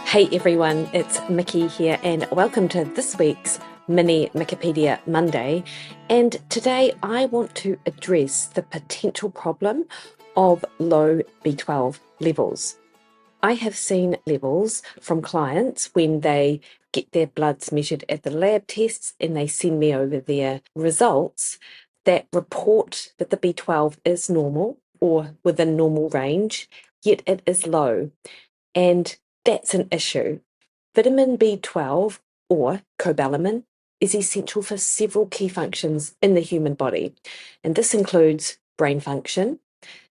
Hey everyone, it's Mikki here, and welcome to this week's mini Mikkipedia Monday. And today I want to address the potential problem of low B12 levels. I have seen levels from clients when they get their bloods measured at the lab tests and they send me over their results that report that the B12 is normal or within normal range, yet it is low. And that's an issue. Vitamin B12, or cobalamin, is essential for several key functions in the human body, and this includes brain function.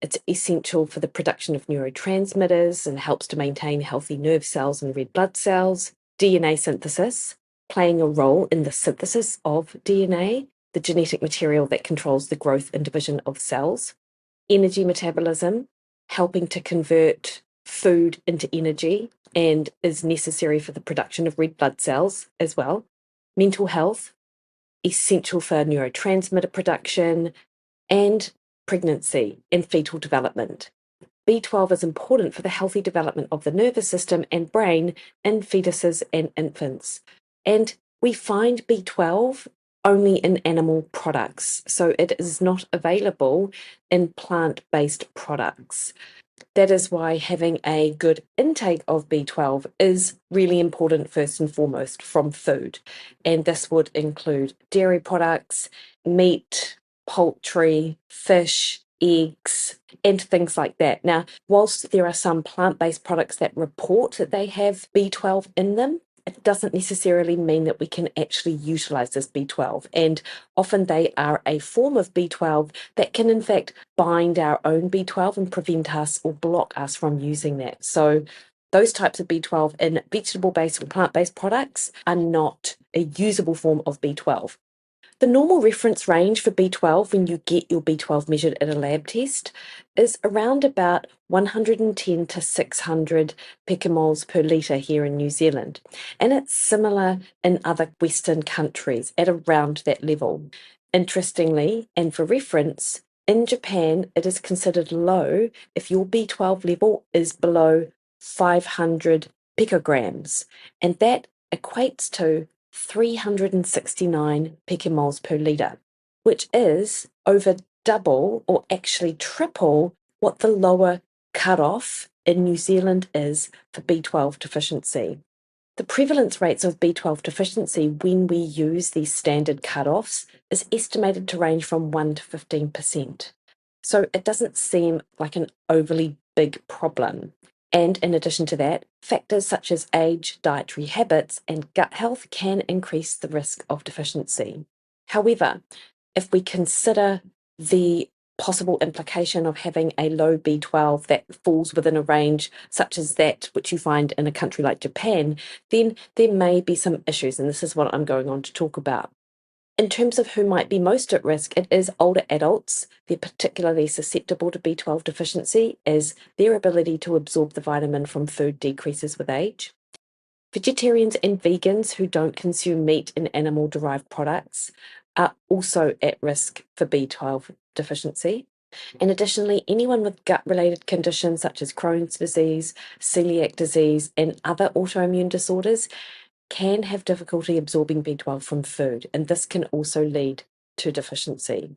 It's essential for the production of neurotransmitters and helps to maintain healthy nerve cells and red blood cells, DNA synthesis, playing a role in the synthesis of DNA, the genetic material that controls the growth and division of cells, energy metabolism, helping to convert food into energy and is necessary for the production of red blood cells as well. Mental health, essential for neurotransmitter production, and pregnancy and fetal development. B12 is important for the healthy development of the nervous system and brain in fetuses and infants. And we find B12 only in animal products, so it is not available in plant-based products. That is why having a good intake of B12 is really important, first and foremost, from food. And this would include dairy products, meat, poultry, fish, eggs, and things like that. Now, whilst there are some plant-based products that report that they have B12 in them, it doesn't necessarily mean that we can actually utilize this B12. And often they are a form of B12 that can, in fact, bind our own B12 and prevent us or block us from using that. So those types of B12 in vegetable-based or plant-based products are not a usable form of B12. The normal reference range for B12 when you get your B12 measured at a lab test is around about 110 to 600 picomoles per litre here in New Zealand. And it's similar in other Western countries at around that level. Interestingly, and for reference, in Japan, it is considered low if your B12 level is below 500 picograms, and that equates to 369 picomoles per litre, which is over double or actually triple what the lower cutoff in New Zealand is for B12 deficiency. The prevalence rates of B12 deficiency when we use these standard cutoffs is estimated to range from 1 to 15%. So it doesn't seem like an overly big problem. And in addition to that, factors such as age, dietary habits, and gut health can increase the risk of deficiency. However, if we consider the possible implication of having a low B12 that falls within a range such as that which you find in a country like Japan, then there may be some issues, and this is what I'm going on to talk about. In terms of who might be most at risk, it is older adults. They're particularly susceptible to B12 deficiency as their ability to absorb the vitamin from food decreases with age. Vegetarians and vegans who don't consume meat and animal-derived products are also at risk for B12 deficiency. And additionally, anyone with gut-related conditions such as Crohn's disease, celiac disease, and other autoimmune disorders can have difficulty absorbing B12 from food, and this can also lead to deficiency.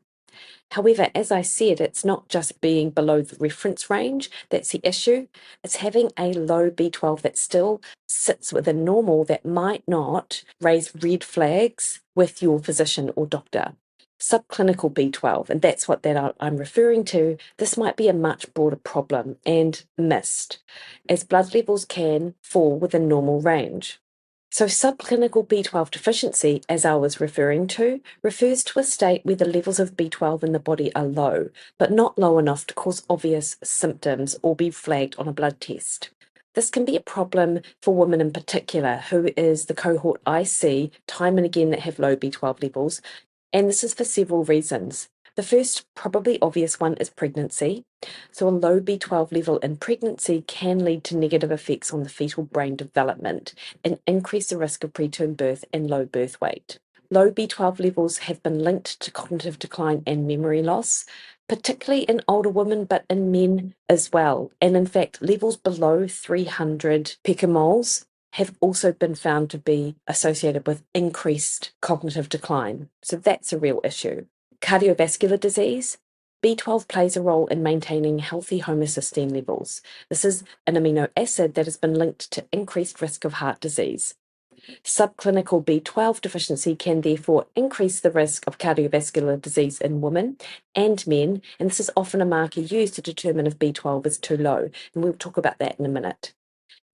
However, as I said, it's not just being below the reference range that's the issue. It's having a low B12 that still sits within normal that might not raise red flags with your physician or doctor. Subclinical B12, and that's what I'm referring to, this might be a much broader problem and missed, as blood levels can fall within normal range. So subclinical B12 deficiency, as I was referring to, refers to a state where the levels of B12 in the body are low, but not low enough to cause obvious symptoms or be flagged on a blood test. This can be a problem for women in particular, who is the cohort I see time and again that have low B12 levels, and this is for several reasons. The first, probably obvious one, is pregnancy. So a low B12 level in pregnancy can lead to negative effects on the fetal brain development and increase the risk of preterm birth and low birth weight. Low B12 levels have been linked to cognitive decline and memory loss. particularly in older women, but in men as well. And in fact, levels below 300 picomoles have also been found to be associated with increased cognitive decline. So that's a real issue. Cardiovascular disease. B12 plays a role in maintaining healthy homocysteine levels. This is an amino acid that has been linked to increased risk of heart disease. Subclinical B12 deficiency can therefore increase the risk of cardiovascular disease in women and men, and this is often a marker used to determine if B12 is too low, and we'll talk about that in a minute.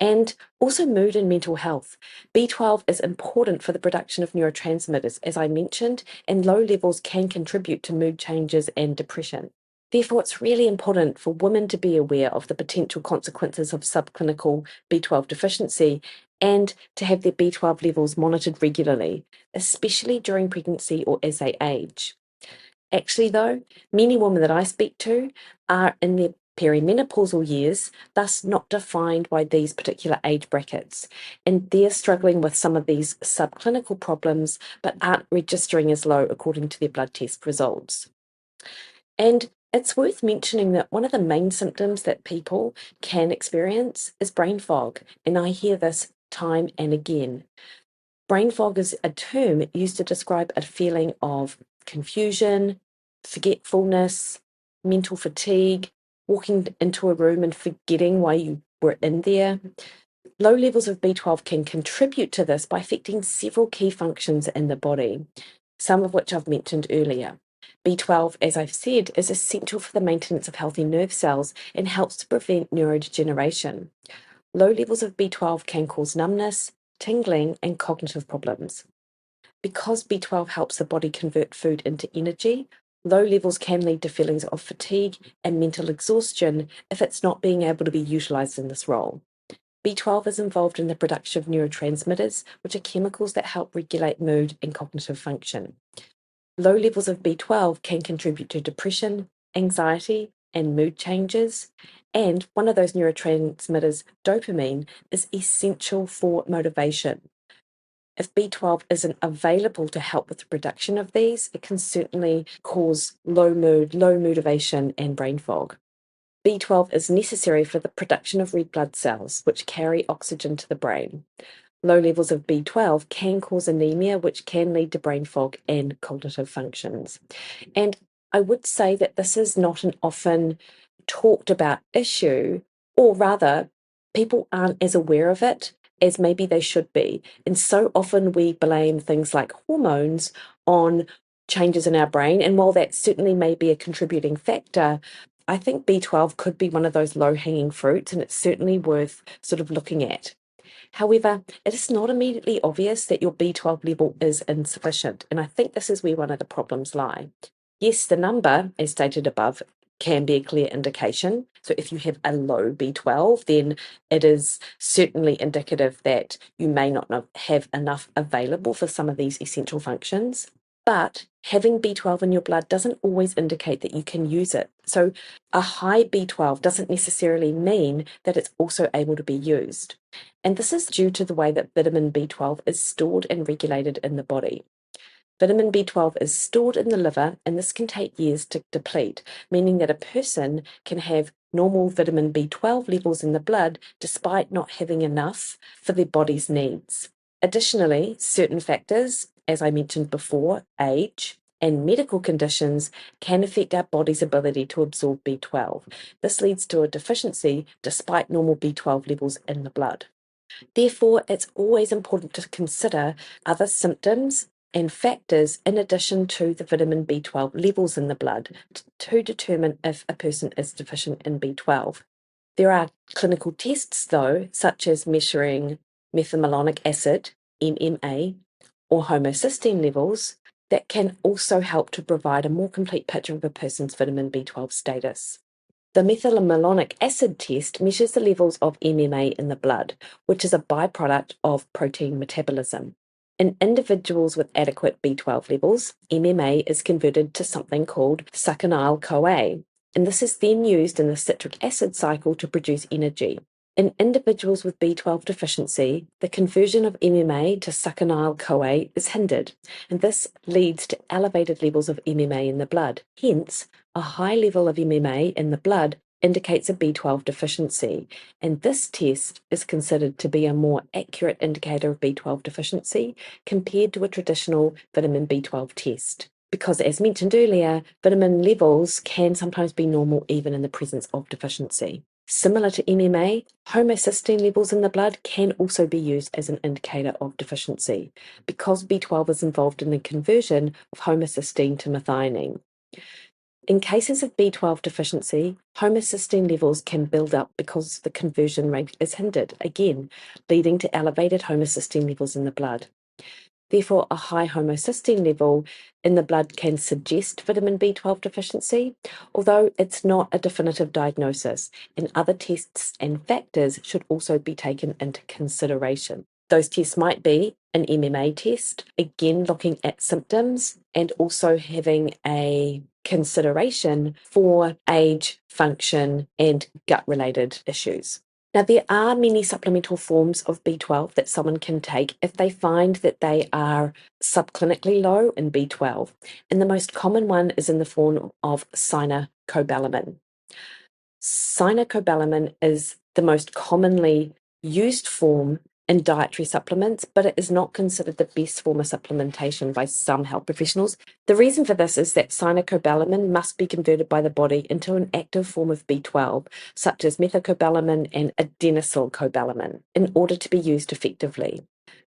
And also mood and mental health. B12 is important for the production of neurotransmitters, as I mentioned, and low levels can contribute to mood changes and depression. Therefore, it's really important for women to be aware of the potential consequences of subclinical B12 deficiency and to have their B12 levels monitored regularly, especially during pregnancy or as they age. Actually, though, many women that I speak to are in their perimenopausal years, thus not defined by these particular age brackets. And they're struggling with some of these subclinical problems, but aren't registering as low according to their blood test results. And it's worth mentioning that one of the main symptoms that people can experience is brain fog. And I hear this time and again. Brain fog is a term used to describe a feeling of confusion, forgetfulness, mental fatigue, walking into a room and forgetting why you were in there. Low levels of B12 can contribute to this by affecting several key functions in the body, some of which I've mentioned earlier. B12, as I've said, is essential for the maintenance of healthy nerve cells and helps to prevent neurodegeneration. Low levels of B12 can cause numbness, tingling, and cognitive problems. Because B12 helps the body convert food into energy, low levels can lead to feelings of fatigue and mental exhaustion if it's not being able to be utilized in this role. B12 is involved in the production of neurotransmitters, which are chemicals that help regulate mood and cognitive function. Low levels of B12 can contribute to depression, anxiety, and mood changes. And one of those neurotransmitters, dopamine, is essential for motivation. If B12 isn't available to help with the production of these, it can certainly cause low mood, low motivation, and brain fog. B12 is necessary for the production of red blood cells, which carry oxygen to the brain. Low levels of B12 can cause anemia, which can lead to brain fog and cognitive functions. And I would say that this is not an often talked about issue, or rather, people aren't as aware of it as maybe they should be. And so often we blame things like hormones on changes in our brain. And while that certainly may be a contributing factor, I think B12 could be one of those low-hanging fruits, and it's certainly worth sort of looking at. However, it is not immediately obvious that your B12 level is insufficient, and I think this is where one of the problems lie. Yes, the number, as stated above, can be a clear indication. So if you have a low B12, then it is certainly indicative that you may not have enough available for some of these essential functions. But having B12 in your blood doesn't always indicate that you can use it. So a high B12 doesn't necessarily mean that it's also able to be used. And this is due to the way that vitamin B12 is stored and regulated in the body. Vitamin B12 is stored in the liver, and this can take years to deplete, meaning that a person can have normal vitamin B12 levels in the blood despite not having enough for their body's needs. Additionally, certain factors, as I mentioned before, age, and medical conditions can affect our body's ability to absorb B12. This leads to a deficiency despite normal B12 levels in the blood. Therefore, it's always important to consider other symptoms and factors in addition to the vitamin B12 levels in the blood to determine if a person is deficient in B12. There are clinical tests, though, such as measuring methylmalonic acid, MMA, or homocysteine levels, that can also help to provide a more complete picture of a person's vitamin B12 status. The methylmalonic acid test measures the levels of MMA in the blood, which is a byproduct of protein metabolism. In individuals with adequate B12 levels, MMA is converted to something called succinyl-CoA, and this is then used in the citric acid cycle to produce energy. In individuals with B12 deficiency, the conversion of MMA to succinyl-CoA is hindered, and this leads to elevated levels of MMA in the blood, hence a high level of MMA in the blood indicates a B12 deficiency, and this test is considered to be a more accurate indicator of B12 deficiency compared to a traditional vitamin B12 test. Because, as mentioned earlier, vitamin levels can sometimes be normal even in the presence of deficiency. Similar to MMA, homocysteine levels in the blood can also be used as an indicator of deficiency, because B12 is involved in the conversion of homocysteine to methionine. In cases of B12 deficiency, homocysteine levels can build up because the conversion rate is hindered, again, leading to elevated homocysteine levels in the blood. Therefore, a high homocysteine level in the blood can suggest vitamin B12 deficiency, although it's not a definitive diagnosis, and other tests and factors should also be taken into consideration. Those tests might be an MMA test, again looking at symptoms and also having a consideration for age, function, and gut-related issues. Now, there are many supplemental forms of B12 that someone can take if they find that they are subclinically low in B12, and the most common one is in the form of cyanocobalamin. Cyanocobalamin is the most commonly used form in dietary supplements, but it is not considered the best form of supplementation by some health professionals. The reason for this is that cyanocobalamin must be converted by the body into an active form of B12, such as methylcobalamin and adenosylcobalamin, in order to be used effectively.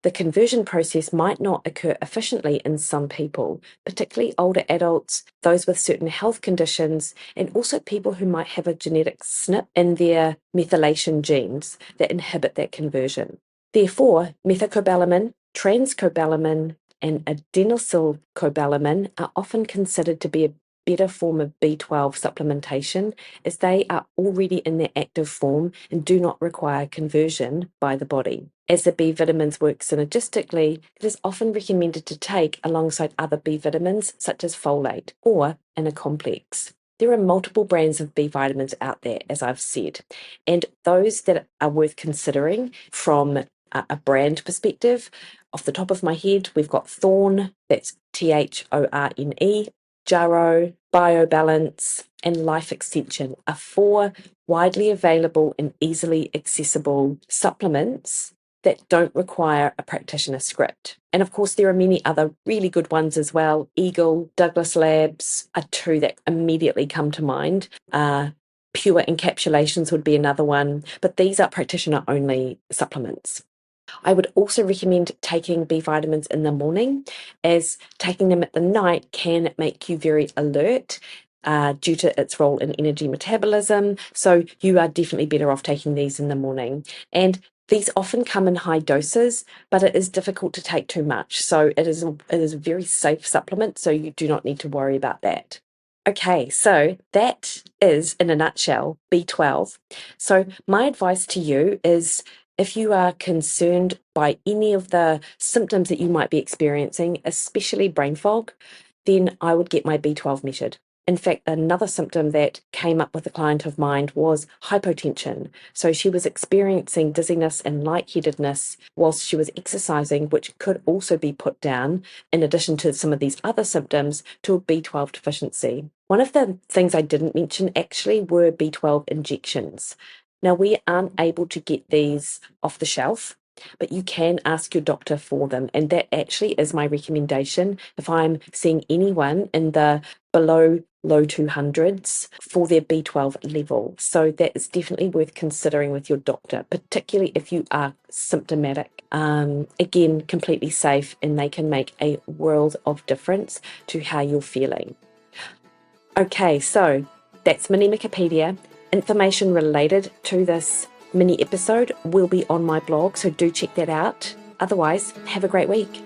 The conversion process might not occur efficiently in some people, particularly older adults, those with certain health conditions, and also people who might have a genetic SNP in their methylation genes that inhibit that conversion. Therefore, methylcobalamin, transcobalamin, and adenosylcobalamin are often considered to be a better form of B12 supplementation, as they are already in their active form and do not require conversion by the body. As the B vitamins work synergistically, it is often recommended to take alongside other B vitamins such as folate or in a complex. There are multiple brands of B vitamins out there, as I've said, and those that are worth considering from a brand perspective, off the top of my head, we've got Thorne, that's Thorne, Jarrow, BioBalance, and Life Extension are 4 widely available and easily accessible supplements that don't require a practitioner script. And of course, there are many other really good ones as well. Eagle, Douglas Labs are 2 that immediately come to mind. Pure encapsulations would be another one, but these are practitioner-only supplements. I would also recommend taking B vitamins in the morning, as taking them at the night can make you very alert due to its role in energy metabolism. So you are definitely better off taking these in the morning. And these often come in high doses, but it is difficult to take too much. So it is a very safe supplement, so you do not need to worry about that. Okay, so that is, in a nutshell, B12. So my advice to you is, if you are concerned by any of the symptoms that you might be experiencing, especially brain fog, then I would get my B12 measured. In fact, another symptom that came up with a client of mine was hypotension. So she was experiencing dizziness and lightheadedness whilst she was exercising, which could also be put down, in addition to some of these other symptoms, to a B12 deficiency. One of the things I didn't mention actually were B12 injections. Now, we aren't able to get these off the shelf, but you can ask your doctor for them. And that actually is my recommendation if I'm seeing anyone in the below low 200s for their B12 level. So that is definitely worth considering with your doctor, particularly if you are symptomatic. Again, completely safe, and they can make a world of difference to how you're feeling. Okay, so that's mini Mikkipedia. Information related to this mini episode will be on my blog, so do check that out. Otherwise, have a great week.